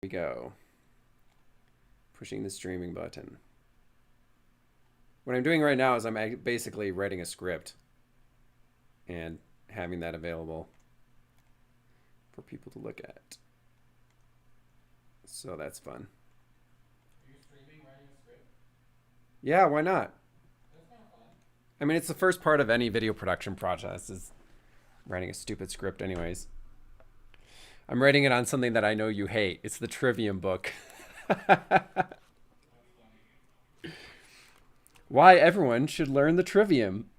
we go. Pushing the streaming button. What I'm doing right now is I'm basically writing a script and having that available for people to look at. So that's fun. Are you streaming writing a script? Yeah, why not? That's kind of fun. I mean, it's the first part of any video production process is writing a stupid script anyways. I'm writing it on something that I know you hate. It's the Trivium book. Why everyone should learn the Trivium.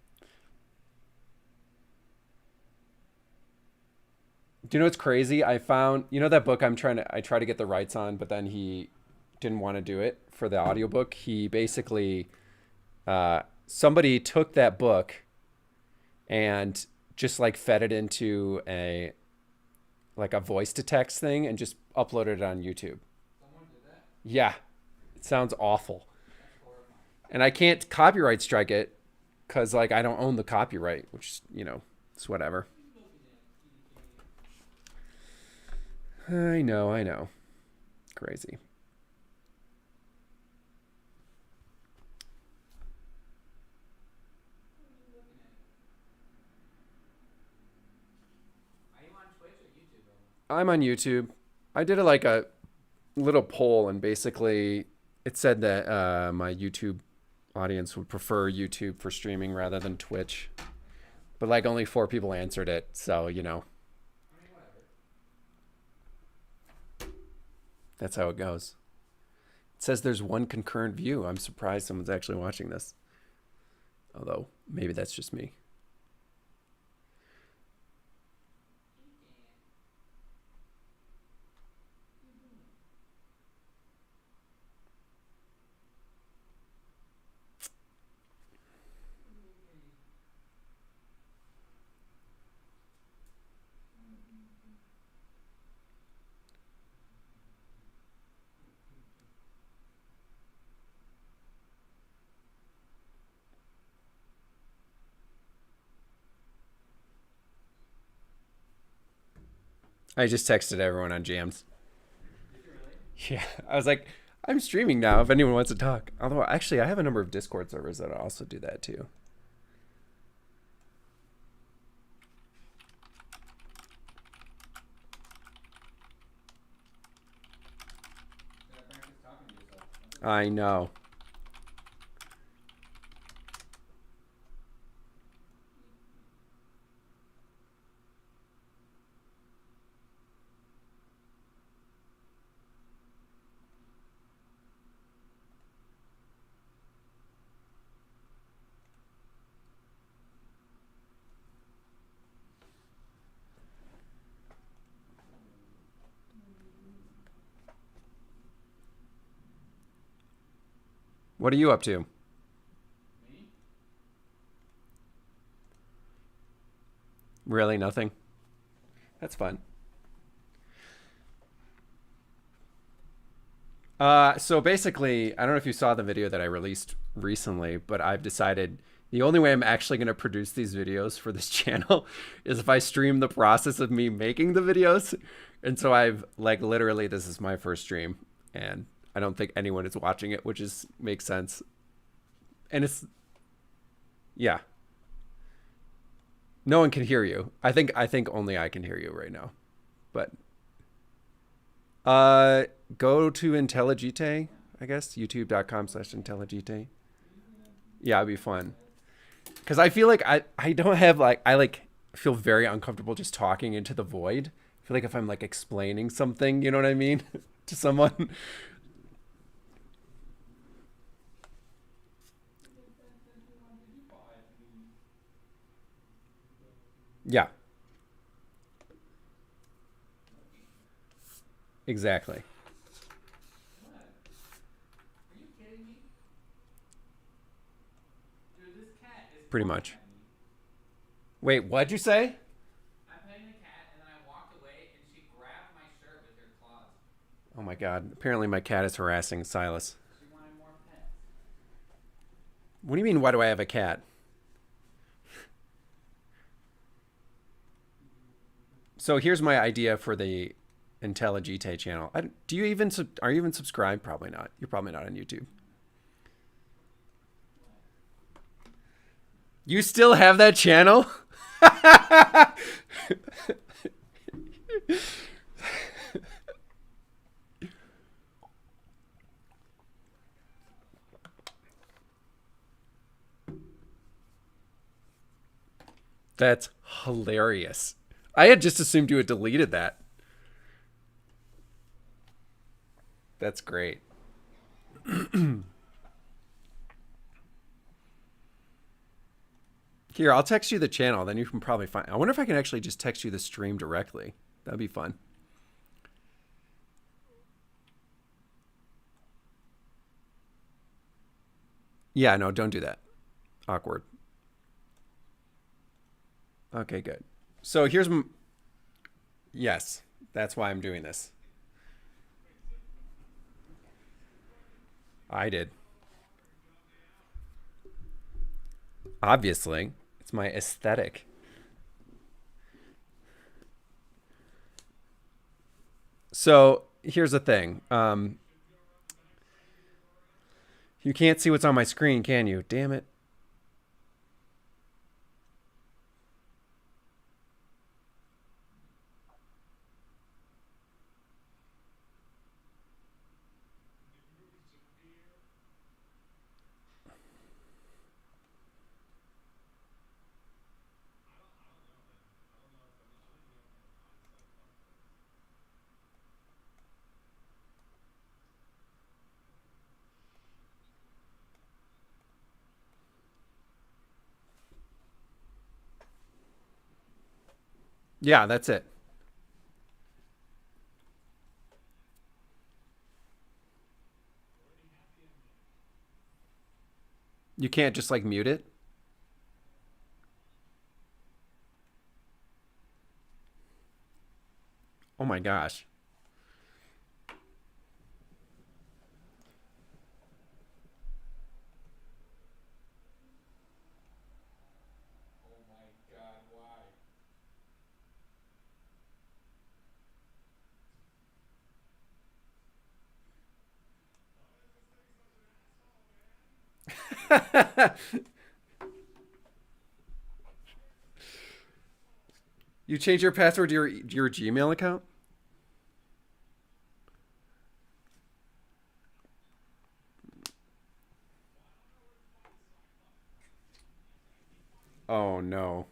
Do you know what's crazy? I found, you know that book I try to get the rights on, but then he didn't want to do it for the audiobook. He basically somebody took that book and just like fed it into a voice to text thing and just uploaded it on YouTube. Someone did that? Yeah. It sounds awful. That's horrifying. And I can't copyright strike it because like I don't own the copyright, which, it's whatever. I know. Crazy. Are you on Twitch or YouTube, Owen? I'm on YouTube. I did a little poll and basically it said that my YouTube audience would prefer YouTube for streaming rather than Twitch. But like only 4 people answered it, so I mean, whatever. that's how it goes. It says there's 1 concurrent view. I'm surprised someone's actually watching this. Although maybe that's just me. I just texted everyone on Jams. Did you really? Yeah, I was like, I'm streaming now if anyone wants to talk. Although, actually, I have a number of Discord servers that also do that too. You gotta practice talking to yourself. I know. What are you up to? Me? Really, nothing? That's fun. So basically, I don't know if you saw the video that I released recently, but I've decided the only way I'm actually going to produce these videos for this channel is if I stream the process of me making the videos. And so I've literally this is my first stream and I don't think anyone is watching it, which is makes sense. And it's yeah. No one can hear you. I think only I can hear you right now. But go to IntelliGite, I guess, youtube.com/IntelliGite. Yeah, it'd be fun. Because I feel like I don't have I feel very uncomfortable just talking into the void. I feel like if I'm explaining something, you know what I mean, to someone. Yeah, exactly. What? Are you kidding me? Dude, this cat is Pretty pawing much. at me. Wait, what'd you say? I'm petting the cat and then I walked away and she grabbed my shirt with her claws. Oh my God. Apparently my cat is harassing Silas. She wanted more pets. What do you mean, why do I have a cat? So here's my idea for the IntelliGite channel. Do you even are you even subscribed? Probably not. You're probably not on YouTube. You still have that channel? That's hilarious. I had just assumed you had deleted that. That's great. Here, I'll text you the channel. Then you can probably find. I wonder if I can actually just text you the stream directly. That'd be fun. Yeah, no, don't do that. Awkward. Okay, good. So here's. Yes, that's why I'm doing this. I did. Obviously, it's my aesthetic. So here's the thing. You can't see what's on my screen, can you? Damn it. Yeah, that's it. You can't just like mute it. Oh my gosh. Oh my god, why? You change your password to your Gmail account? Oh no.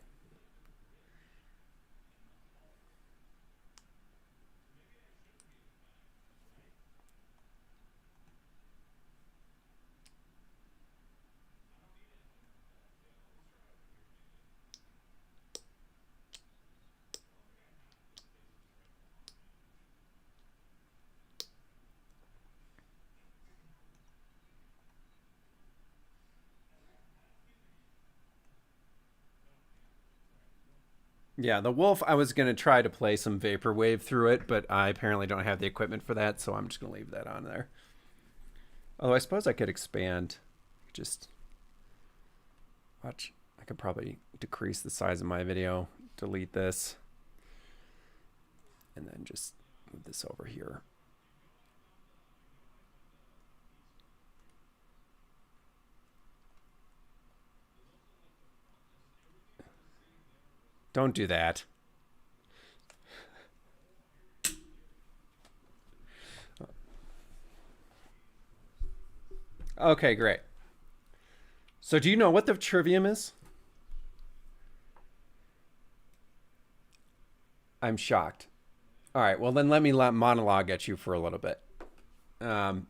Yeah, the wolf, I was going to try to play some vaporwave through it, but I apparently don't have the equipment for that, so I'm just going to leave that on there. Although I suppose I could expand. Just watch. I could probably decrease the size of my video, delete this, and then just move this over here. Don't do that. Okay, great. So do you know what the trivium is? I'm shocked. All right, well then let me monologue at you for a little bit. Um,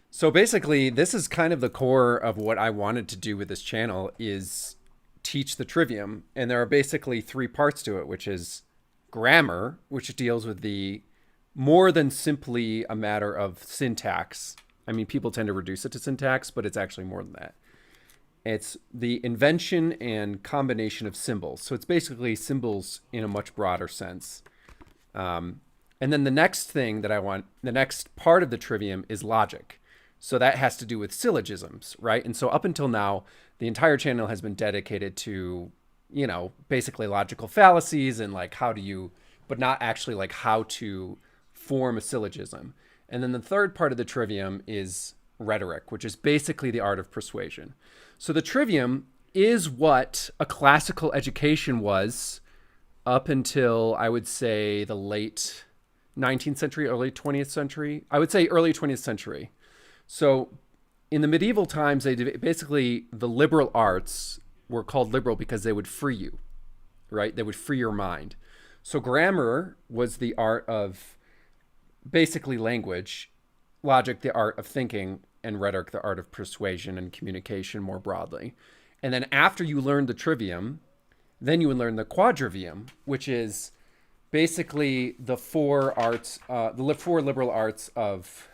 so basically, this is kind of the core of what I wanted to do with this channel is teach the trivium, and there are basically three parts to it, which is grammar, which deals with the more than simply a matter of syntax. I mean, people tend to reduce it to syntax, but it's actually more than that. It's the invention and combination of symbols. So it's basically symbols in a much broader sense. And then the next thing that I want, the next part of the trivium is logic. So that has to do with syllogisms, right? And so up until now, the entire channel has been dedicated to, basically logical fallacies and like how do you but not actually like how to form a syllogism. And then the third part of the trivium is rhetoric, which is basically the art of persuasion. So the trivium is what a classical education was up until, I would say, the late 19th century, early 20th century. I would say early 20th century. So in the medieval times, basically the liberal arts were called liberal because they would free you, right? They would free your mind. So grammar was the art of basically language, logic, the art of thinking, and rhetoric, the art of persuasion and communication more broadly. And then after you learn the trivium, then you would learn the quadrivium, which is basically the four arts, the four liberal arts of,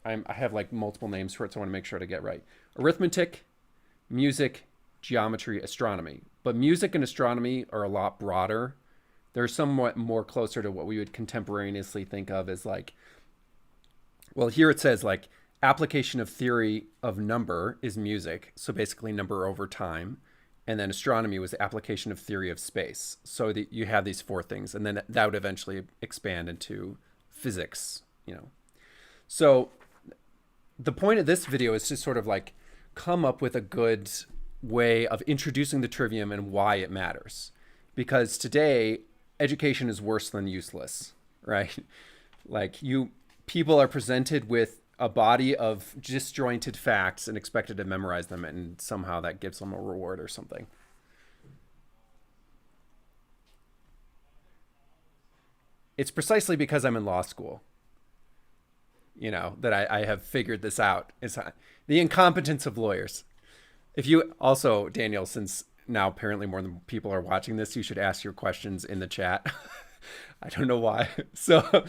I have like multiple names for it, so I want to make sure to get right. Arithmetic, music, geometry, astronomy. But music and astronomy are a lot broader. They're somewhat more closer to what we would contemporaneously think of as like, well, here it says like application of theory of number is music. So basically number over time. And then astronomy was the application of theory of space. So that you have these four things, and then that would eventually expand into physics, you know. So the point of this video is to sort of like come up with a good way of introducing the trivium and why it matters. Because today, education is worse than useless, right? Like people are presented with a body of disjointed facts and expected to memorize them, and somehow that gives them a reward or something. It's precisely because I'm in law school, you know, that I have figured this out. It's the incompetence of lawyers. If you also, Daniel, since now apparently more than people are watching this, you should ask your questions in the chat. I don't know why. So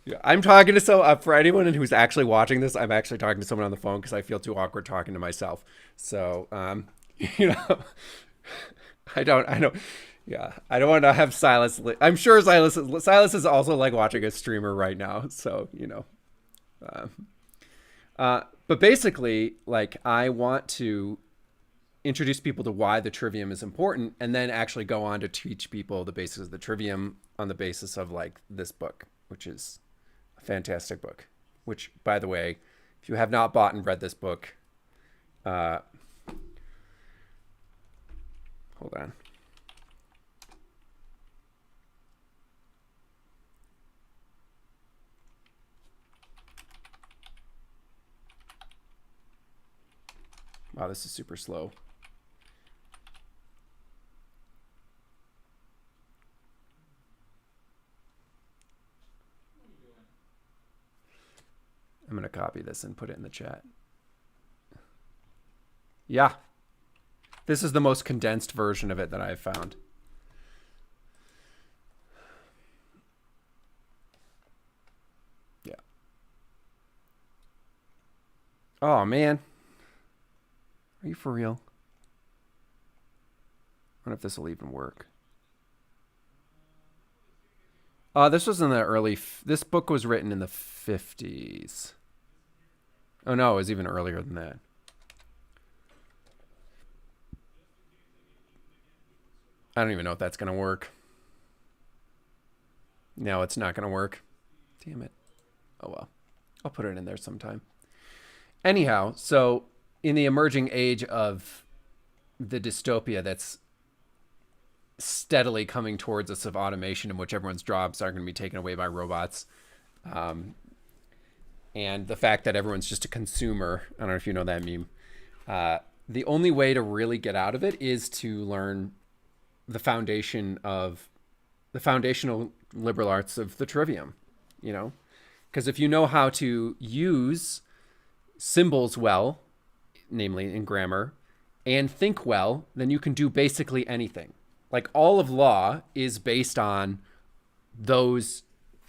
yeah, I'm talking to for anyone who's actually watching this, I'm actually talking to someone on the phone because I feel too awkward talking to myself. So, you know, I don't, yeah, I don't want to have Silas. I'm sure Silas is also like watching a streamer right now. So, you know, but basically like I want to introduce people to why the trivium is important, and then actually go on to teach people the basis of the trivium on the basis of like this book, which is a fantastic book, which by the way, if you have not bought and read this book, hold on. Wow, this is super slow. I'm going to copy this and put it in the chat. Yeah. This is the most condensed version of it that I've found. Yeah. Oh, man. Are you for real? I wonder if this will even work. This was in the early... This book was written in the 50s. Oh, no, it was even earlier than that. I don't even know if that's going to work. No, it's not going to work. Damn it. Oh, well. I'll put it in there sometime. Anyhow, so in the emerging age of the dystopia that's steadily coming towards us of automation, in which everyone's jobs are going to be taken away by robots, and the fact that everyone's just a consumer. I don't know if you know that meme. The only way to really get out of it is to learn the foundational liberal arts of the trivium, you know, because if you know how to use symbols well, namely in grammar, and think well, then you can do basically anything. Like all of law is based on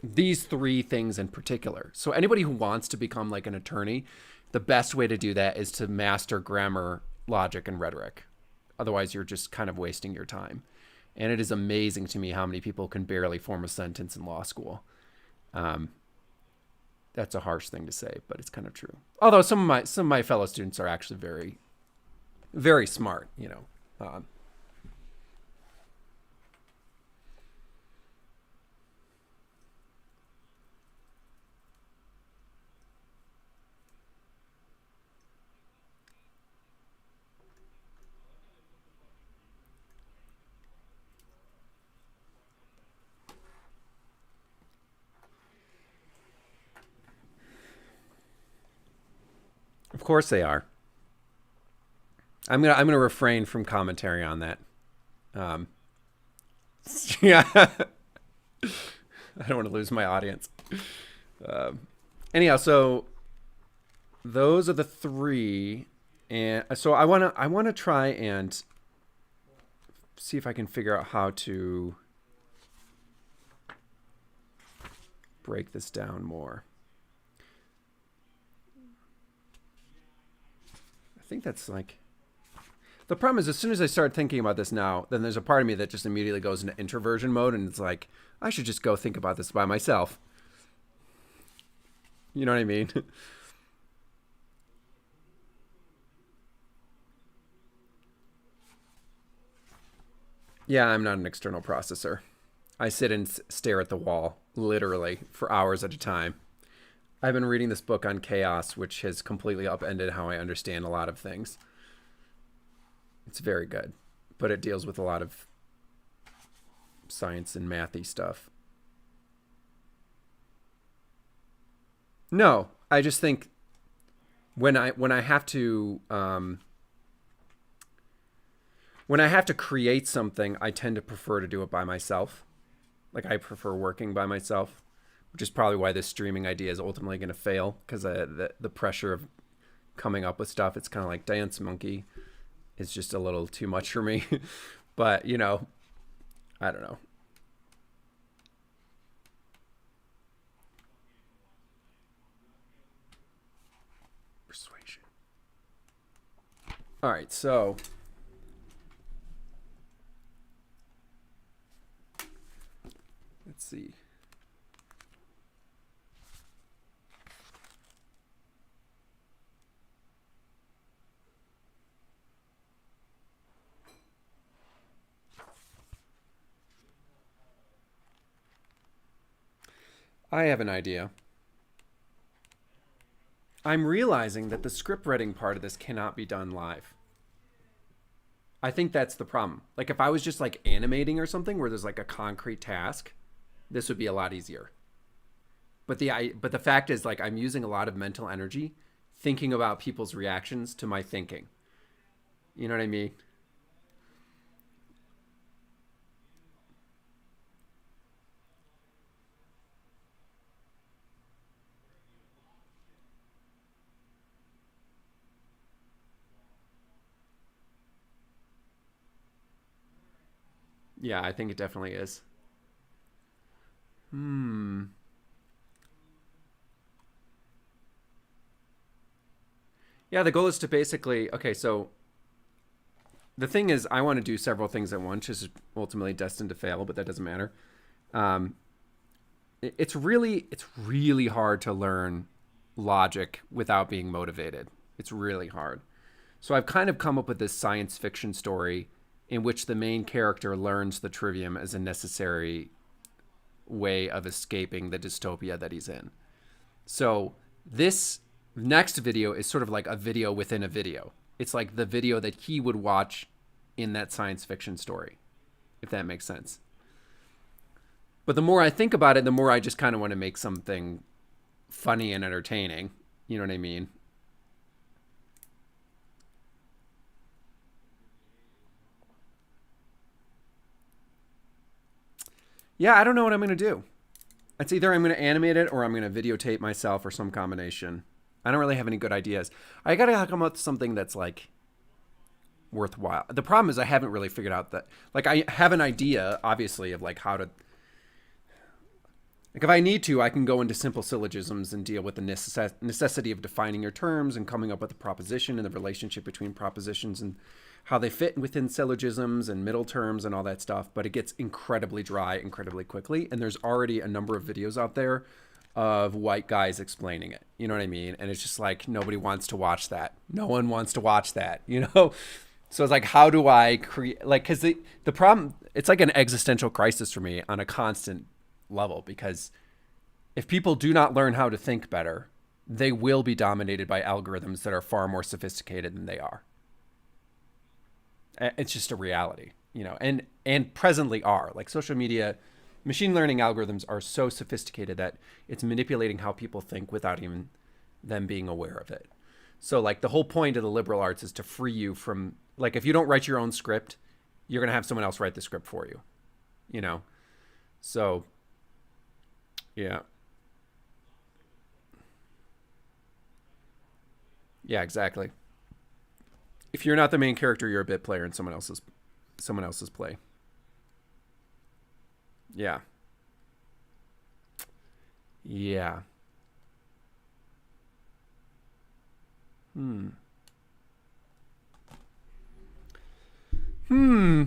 these three things in particular. So anybody who wants to become like an attorney, the best way to do that is to master grammar, logic, and rhetoric. Otherwise, you're just kind of wasting your time. And it is amazing to me how many people can barely form a sentence in law school. That's a harsh thing to say, but it's kind of true. Although some of my fellow students are actually very, very smart, you know. Of course they are. I'm gonna refrain from commentary on that. Um, yeah, I don't want to lose my audience. Um, Anyhow, so those are the three, and so I wanna try and see if I can figure out how to break this down more. I think that's like the problem is as soon as I start thinking about this now, then there's a part of me that just immediately goes into introversion mode, and it's like I should just go think about this by myself. You know what I mean? Yeah, I'm not an external processor. I sit and stare at the wall, literally, for hours at a time. I've been reading this book on chaos, which has completely upended how I understand a lot of things. It's very good, but it deals with a lot of science and mathy stuff. No, I just think when I have to when I have to create something, I tend to prefer to do it by myself. Like I prefer working by myself, which is probably why this streaming idea is ultimately going to fail because the pressure of coming up with stuff, it's kind of like Dance Monkey is just a little too much for me. But, I don't know. Persuasion. All right, so let's see. I have an idea. I'm realizing that the script writing part of this cannot be done live. I think that's the problem. Like if I was just like animating or something where there's like a concrete task, this would be a lot easier. But the fact is like I'm using a lot of mental energy thinking about people's reactions to my thinking. You know what I mean? Yeah, I think it definitely is. Hmm. Yeah, the goal is to basically okay, so the thing is I want to do several things at once, which is ultimately destined to fail, but that doesn't matter. Um, it's really hard to learn logic without being motivated. It's really hard. So I've kind of come up with this science fiction story in which the main character learns the trivium as a necessary way of escaping the dystopia that he's in. So this next video is sort of like a video within a video. It's like the video that he would watch in that science fiction story, if that makes sense. But the more I think about it, the more I just kind of want to make something funny and entertaining. You know what I mean? Yeah, I don't know what I'm going to do. It's either I'm going to animate it or I'm going to videotape myself or some combination. I don't really have any good ideas. I got to come up with something that's like worthwhile. The problem is I haven't really figured out that like I have an idea obviously of like how to like if I need to I can go into simple syllogisms and deal with the necessity of defining your terms and coming up with a proposition and the relationship between propositions and how they fit within syllogisms and middle terms and all that stuff, but it gets incredibly dry incredibly quickly and there's already a number of videos out there of white guys explaining it. You know what I mean? And it's just like nobody wants to watch that. No one wants to watch that, you know? So it's like, how do I create, like, because the problem, it's like an existential crisis for me on a constant level because if people do not learn how to think better, they will be dominated by algorithms that are far more sophisticated than they are. It's just a reality, you know, and presently are like social media, machine learning algorithms are so sophisticated that it's manipulating how people think without even them being aware of it. So like the whole point of the liberal arts is to free you from, like, if you don't write your own script, you're going to have someone else write the script for you, you know? So, yeah. Yeah, exactly. If you're not the main character, you're a bit player in someone else's play. Yeah. Yeah. Hmm. Hmm.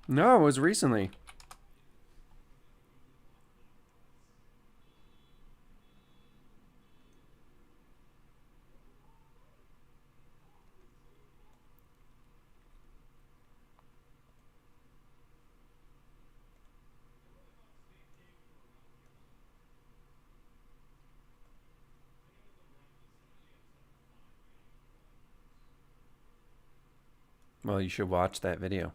No, it was recently. Well, you should watch that video.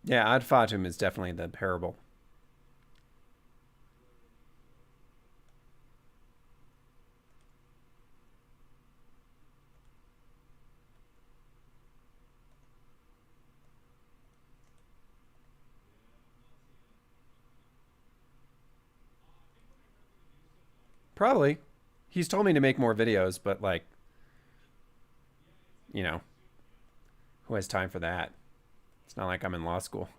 Yeah, Ad Fatum is definitely the parable. Probably. He's told me to make more videos, but like, you know, who has time for that? It's not like I'm in law school.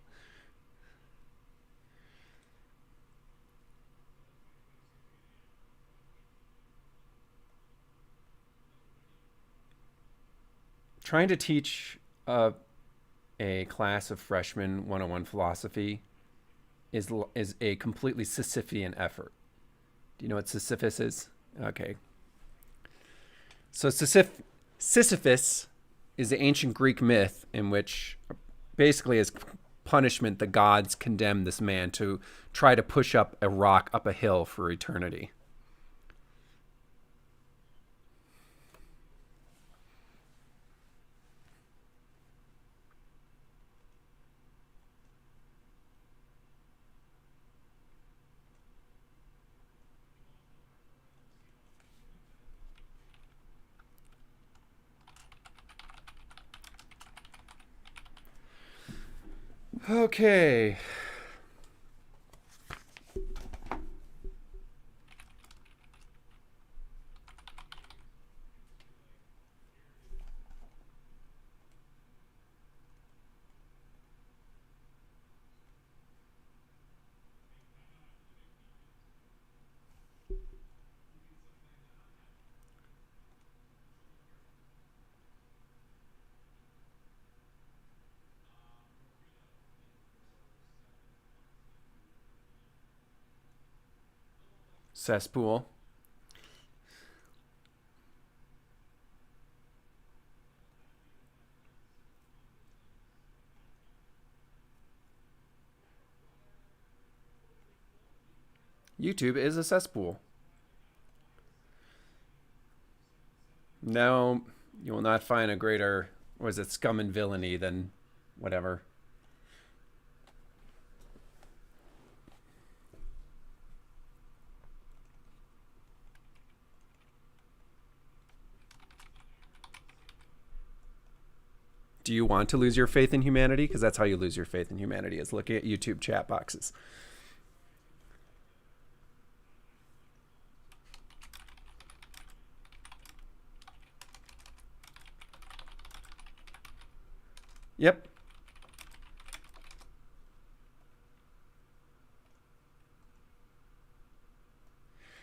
Trying to teach a class of freshman 101 philosophy is a completely Sisyphean effort. Do you know what Sisyphus is? Okay. So Sisyphus is the ancient Greek myth in which basically as punishment the gods condemn this man to try to push up a rock up a hill for eternity. Okay. Cesspool. YouTube is a cesspool. No, you will not find a greater, was it scum and villainy than whatever. Do you want to lose your faith in humanity? Because that's how you lose your faith in humanity, is looking at YouTube chat boxes. Yep.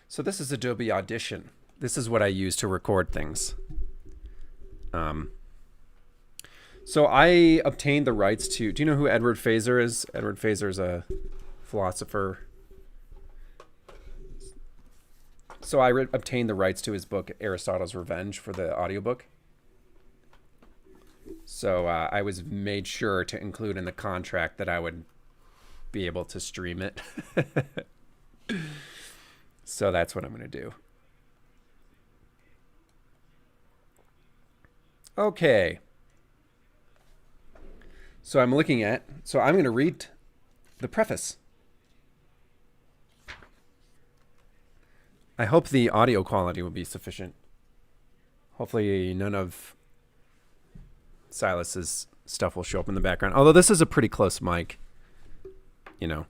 So this is Adobe Audition. This is what I use to record things. Um, so I obtained the rights to. Do you know who Edward Fazer is? Edward Fazer is a philosopher. So obtained the rights to his book Aristotle's Revenge for the audiobook. So I was made sure to include in the contract that I would be able to stream it. So that's what I'm going to do. Okay. So I'm going to read the preface. I hope the audio quality will be sufficient. Hopefully none of Silas's stuff will show up in the background. Although this is a pretty close mic, you know.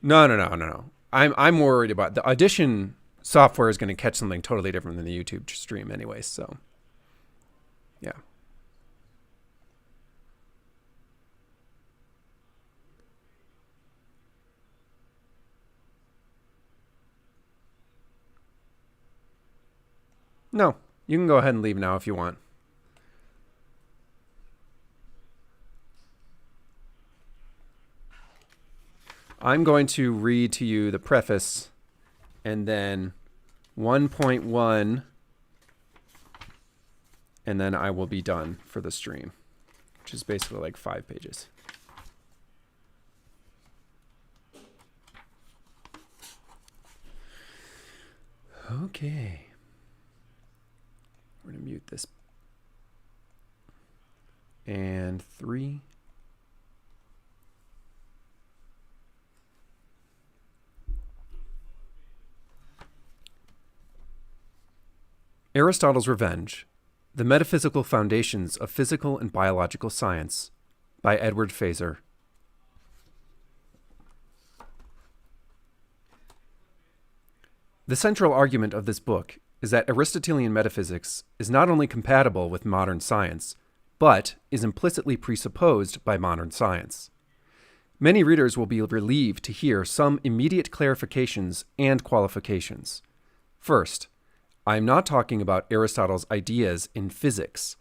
No. I'm worried about the Audition software is going to catch something totally different than the YouTube stream anyway, so yeah. No, you can go ahead and leave now if you want. I'm going to read to you the preface and then 1.1, and then I will be done for the stream, which is basically like 5 pages. Okay. We're going to mute this. And 3. Aristotle's Revenge, The Metaphysical Foundations of Physical and Biological Science, by Edward Feser. The central argument of this book is that Aristotelian metaphysics is not only compatible with modern science, but is implicitly presupposed by modern science. Many readers will be relieved to hear some immediate clarifications and qualifications. First, I am not talking about Aristotle's ideas in physics,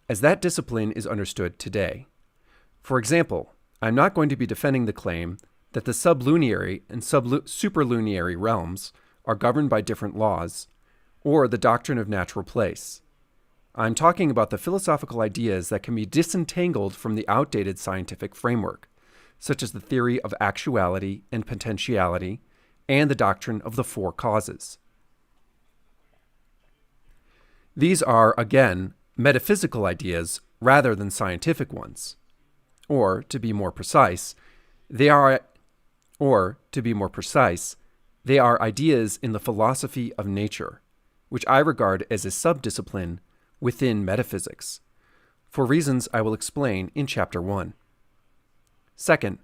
as that discipline is understood today. For example, I'm not going to be defending the claim that the sublunary and superlunary realms are governed by different laws, or the doctrine of natural place. I'm talking about the philosophical ideas that can be disentangled from the outdated scientific framework, such as the theory of actuality and potentiality, and the doctrine of the four causes. These are, again, metaphysical ideas rather than scientific ones. Or, to be more precise, they are ideas in the philosophy of nature, which I regard as a subdiscipline within metaphysics, for reasons I will explain in Chapter 1. Second,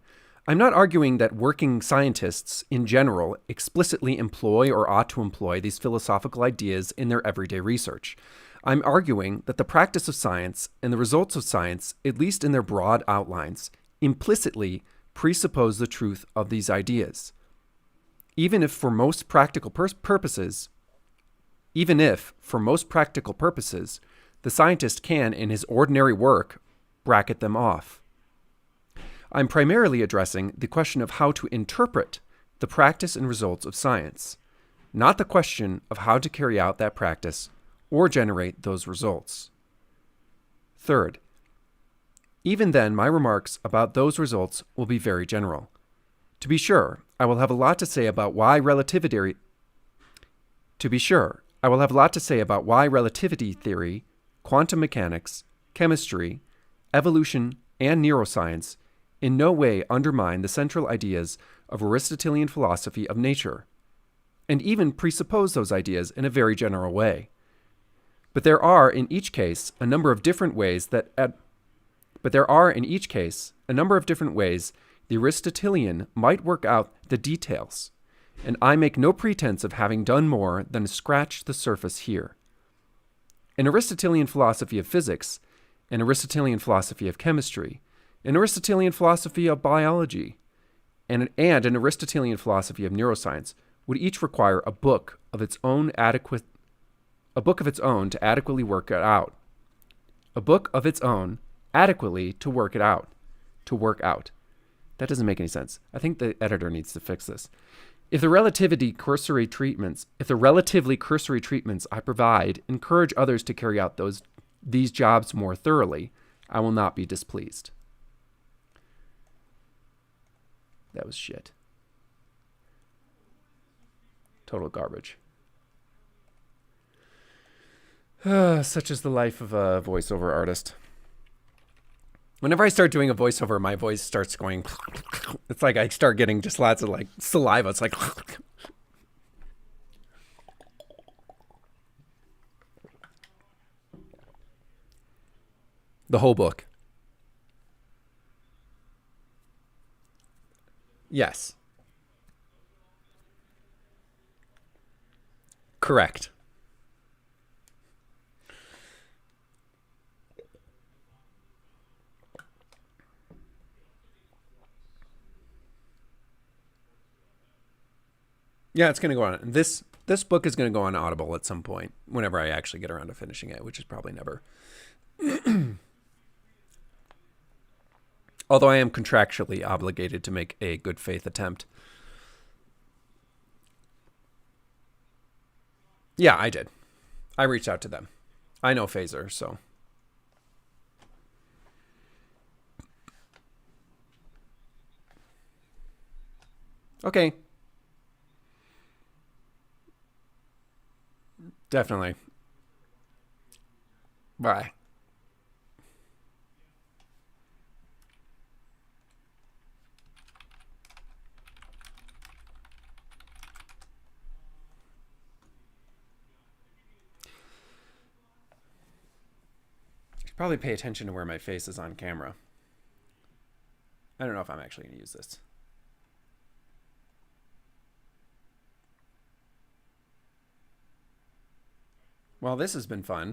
I'm not arguing that working scientists in general explicitly employ or ought to employ these philosophical ideas in their everyday research. I'm arguing that the practice of science and the results of science, at least in their broad outlines, implicitly presuppose the truth of these ideas. Even if for most practical purposes, the scientist can, in his ordinary work, bracket them off. I'm primarily addressing the question of how to interpret the practice and results of science, not the question of how to carry out that practice or generate those results. Third, even then, my remarks about those results will be very general. To be sure, I will have a lot to say about why relativity theory, quantum mechanics, chemistry, evolution, and neuroscience in no way undermine the central ideas of Aristotelian philosophy of nature, and even presuppose those ideas in a very general way. But there are in each case a number of different ways the Aristotelian might work out the details, and I make no pretense of having done more than scratch the surface here. An Aristotelian philosophy of physics, an Aristotelian philosophy of chemistry, an Aristotelian philosophy of biology, and an Aristotelian philosophy of neuroscience would each require a book of its own to adequately work it out. To work out. That doesn't make any sense. I think the editor needs to fix this. If the relatively cursory treatments I provide encourage others to carry out these jobs more thoroughly, I will not be displeased. That was shit. Total garbage. Such is the life of a voiceover artist. Whenever I start doing a voiceover, my voice starts going. It's like I start getting just lots of like saliva. It's like. The whole book. Yes. Correct. Yeah, it's going to go on. This book is going to go on Audible at some point, whenever I actually get around to finishing it, which is probably never. Although I am contractually obligated to make a good faith attempt. Yeah, I did. I reached out to them. I know Phaser, so. Okay. Definitely. Bye. Probably pay attention to where my face is on camera. I don't know if I'm actually going to use this. Well, this has been fun.